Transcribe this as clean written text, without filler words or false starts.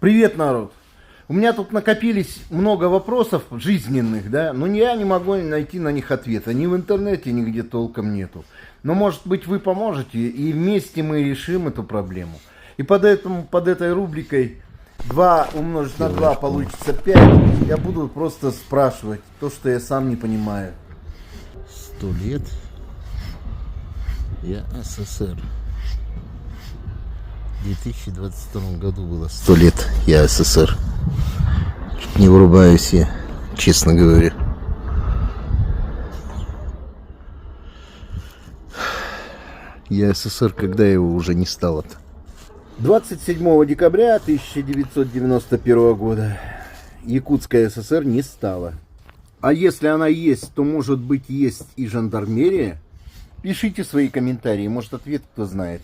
Привет, народ! У меня тут накопились много вопросов жизненных, да, но я не могу найти на них ответа. Ни в интернете, нигде толком нету. Но, может быть, вы поможете, и вместе мы решим эту проблему. И под этой рубрикой 2 умножить на 2 получится 5. Я буду просто спрашивать то, что я сам не понимаю. 100 лет я СССР. В 2022 году было 100 лет я СССР. Чуть не врубаюсь я, честно говоря. Я СССР, когда его уже не стало-то? 27 декабря 1991 года Якутская ССР не стала. А если она есть, то может быть есть и жандармерия? Пишите свои комментарии, может ответ кто знает.